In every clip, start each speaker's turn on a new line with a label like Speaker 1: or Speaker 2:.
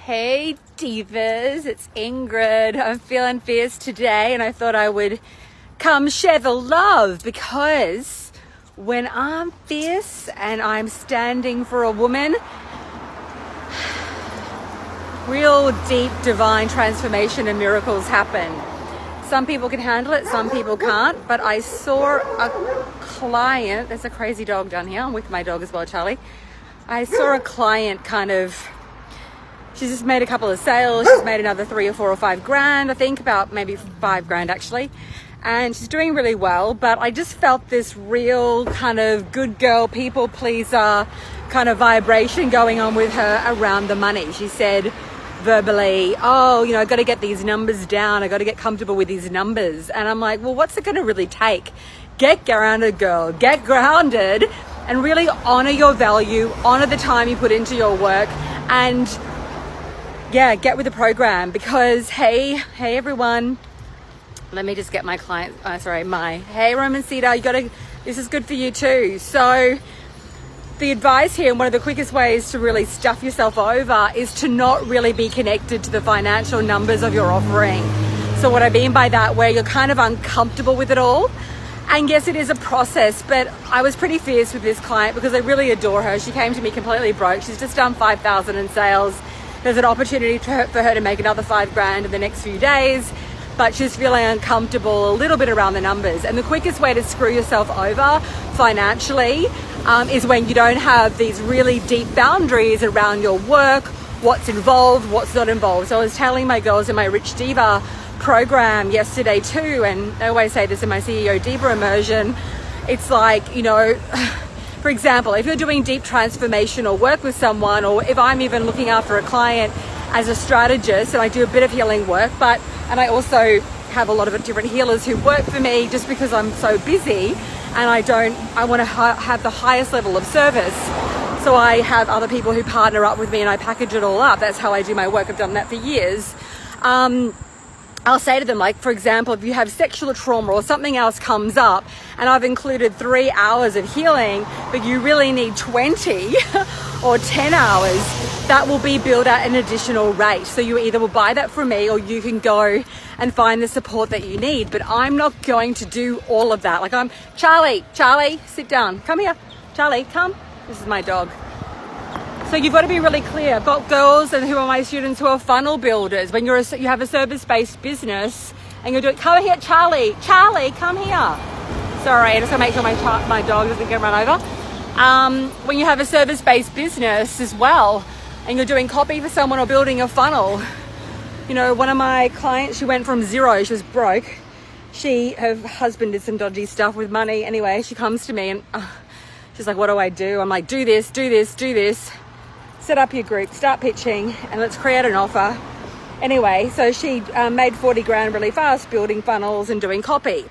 Speaker 1: Hey divas, it's Ingrid. I'm feeling fierce today and I thought I would come share the love, because when I'm fierce and I'm standing for a woman, real deep divine transformation and miracles happen. Some people can handle it, some people can't, but I saw a client, there's a crazy dog down here, I'm with my dog as well, Charlie. I saw a client she's just made a couple of sales, she's made another 3 or 4 or 5 grand, I think, about maybe 5 grand actually. And she's doing really well, but I just felt this real kind of good girl, people pleaser kind of vibration going on with her around the money. She said verbally, I've got to get these numbers down. I've got to get comfortable with these numbers. And I'm like, well, what's it going to really take? Get grounded, girl. Get grounded and really honor your value, honor the time you put into your work, and get with the program. Because hey everyone, let me just get my client, hey Roman Cedar, this is good for you too. So the advice here, and one of the quickest ways to really stuff yourself over, is to not really be connected to the financial numbers of your offering. So what I mean by that, where you're kind of uncomfortable with it all. And yes, it is a process, but I was pretty fierce with this client because I really adore her. She came to me completely broke. She's just done 5,000 in sales. There's an opportunity for her to make another 5 grand in the next few days, but she's feeling uncomfortable a little bit around the numbers. And the quickest way to screw yourself over financially is when you don't have these really deep boundaries around your work, what's involved, what's not involved. So I was telling my girls in my Rich Diva program yesterday too, and I always say this in my CEO Diva immersion, it's like, for example, if you're doing deep transformational work with someone, or if I'm even looking after a client as a strategist, and I do a bit of healing work, and I also have a lot of different healers who work for me just because I'm so busy, and I want to have the highest level of service. So I have other people who partner up with me and I package it all up. That's how I do my work. I've done that for years. I'll say to them, like, for example, if you have sexual trauma or something else comes up and I've included 3 hours of healing, but you really need 20 or 10 hours, that will be billed at an additional rate. So you either will buy that from me or you can go and find the support that you need. But I'm not going to do all of that. Like, Charlie, sit down. Come here. Charlie, come. This is my dog. So you've got to be really clear. I've got girls who are my students who are funnel builders. When you have a service-based business and you're doing, come here, Charlie, come here. Sorry, I just got to make sure my dog doesn't get run over. When you have a service-based business as well and you're doing copy for someone or building a funnel, one of my clients, she went from zero, she was broke. Her husband did some dodgy stuff with money. Anyway, she comes to me and she's like, what do I do? I'm like, do this. Set up your group, start pitching, and let's create an offer. Anyway, so she made 40 grand really fast building funnels and doing copy.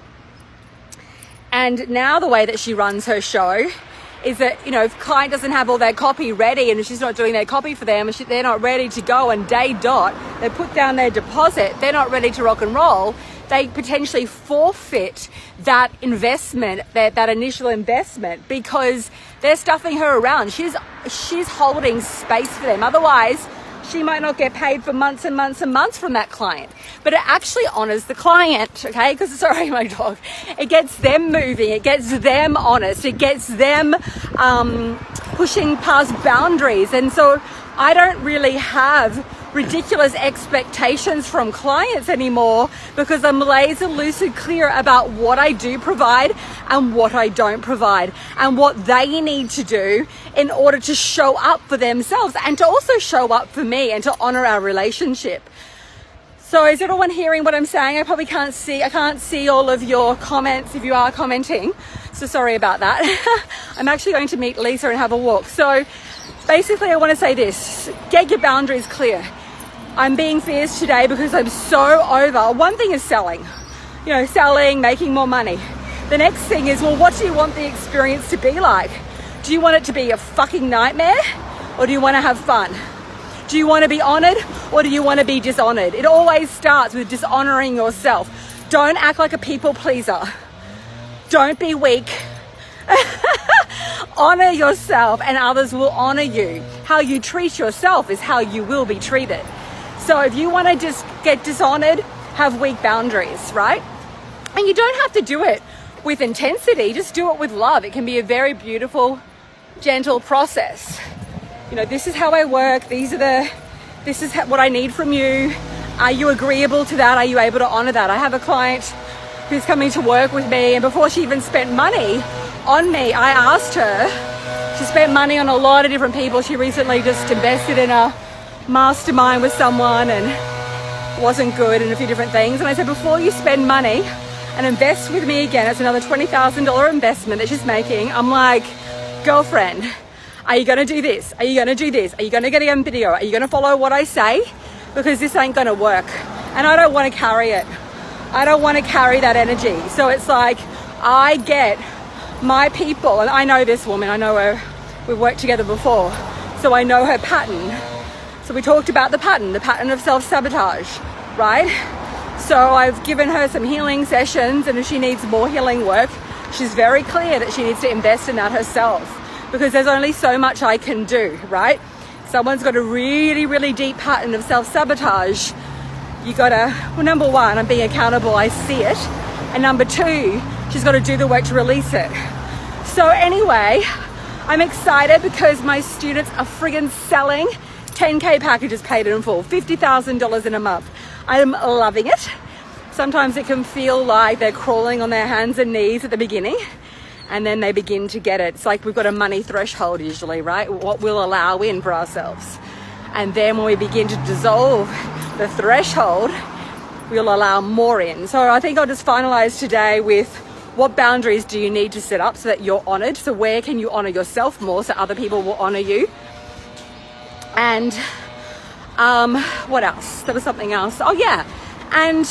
Speaker 1: And now the way that she runs her show is that, if client doesn't have all their copy ready and if she's not doing their copy for them, they're not ready to go and day dot, they put down their deposit, they're not ready to rock and roll, they potentially forfeit that investment, that initial investment, because they're stuffing her around. She's holding space for them. Otherwise, she might not get paid for months and months and months from that client. But it actually honors the client, okay? Because, sorry, my dog. It gets them moving. It gets them honest. It gets them pushing past boundaries. And so I don't really have ridiculous expectations from clients anymore, because I'm laser lucid clear about what I do provide and what I don't provide, and what they need to do in order to show up for themselves and to also show up for me and to honor our relationship. So is everyone hearing what I'm saying? I can't see all of your comments if you are commenting, so sorry about that. I'm actually going to meet Lisa and have a walk. So basically I want to say this: get your boundaries clear. I'm being fierce today because I'm so over. One thing is selling, making more money. The next thing is, well, what do you want the experience to be like? Do you want it to be a fucking nightmare, or do you want to have fun? Do you want to be honored, or do you want to be dishonored? It always starts with dishonoring yourself. Don't act like a people pleaser. Don't be weak. Honor yourself and others will honor you. how you treat yourself is how you will be treated. So if you want to just get dishonored, have weak boundaries, right? And you don't have to do it with intensity, just do it with love. It can be a very beautiful, gentle process. You know, this is how I work, this is what I need from you. Are you agreeable to that? Are you able to honor that? I have a client who's coming to work with me, and before she even spent money on me, I asked her, she spent money on a lot of different people. She recently just invested in a mastermind with someone and wasn't good and a few different things. And I said, before you spend money and invest with me again, it's another $20,000 investment that she's making. I'm like, girlfriend, are you gonna do this? Are you gonna do this? Are you gonna get on video? Are you gonna follow what I say? Because this ain't gonna work. And I don't wanna carry it. I don't wanna carry that energy. So it's like, I get my people, and I know this woman, I know her, we've worked together before, so I know her pattern. So we talked about the pattern of self-sabotage, right? So I've given her some healing sessions, and if she needs more healing work, she's very clear that she needs to invest in that herself, because there's only so much I can do, right? Someone's got a really, really deep pattern of self-sabotage. You gotta, well, number one, I'm being accountable, I see it. And number two, she's got to do the work to release it. So anyway, I'm excited because my students are friggin' selling 10K packages paid in full, $50,000 in a month. I'm loving it. Sometimes it can feel like they're crawling on their hands and knees at the beginning, and then they begin to get it. It's like we've got a money threshold usually, right? What we'll allow in for ourselves. And then when we begin to dissolve the threshold, we'll allow more in. So I think I'll just finalize today with what boundaries do you need to set up so that you're honored? So where can you honor yourself more so other people will honor you? And what else? There was something else. Oh yeah. And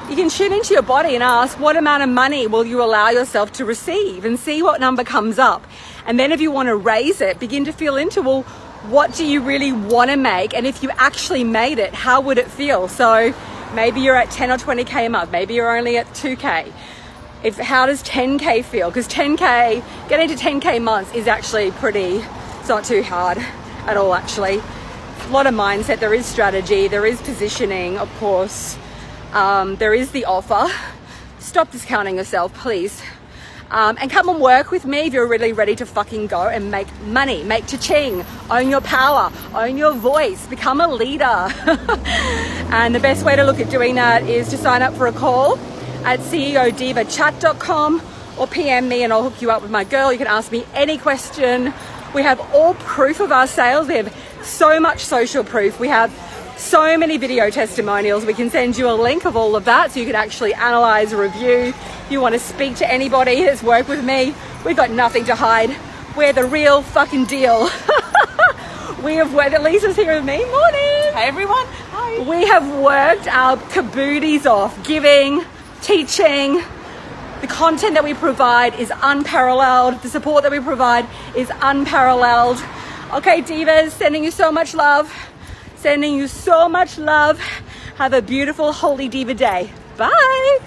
Speaker 1: you can tune into your body and ask, what amount of money will you allow yourself to receive, and see what number comes up. And then if you want to raise it, begin to feel into, well, what do you really want to make? And if you actually made it, how would it feel? So maybe you're at 10 or 20K a month. Maybe you're only at 2K. How does 10K feel? Because 10K, getting to 10K months is actually it's not too hard at all actually. A lot of mindset, there is strategy, there is positioning, of course. There is the offer. Stop discounting yourself, please. And come and work with me if you're really ready to fucking go and make money, make cha-ching, own your power, own your voice, become a leader. And the best way to look at doing that is to sign up for a call at ceodivachat.com or PM me and I'll hook you up with my girl. You can ask me any question. We have all proof of our sales. We have so much social proof. We have so many video testimonials. We can send you a link of all of that so you can actually analyze, review. If you want to speak to anybody that's worked with me, we've got nothing to hide. We're the real fucking deal. We have worked, Lisa's here with me. Morning.
Speaker 2: Hey everyone. Hi.
Speaker 1: We have worked our kabooties off, giving, teaching. The content that we provide is unparalleled. The support that we provide is unparalleled. Okay, divas, sending you so much love. Sending you so much love. Have a beautiful Holy Diva day. Bye.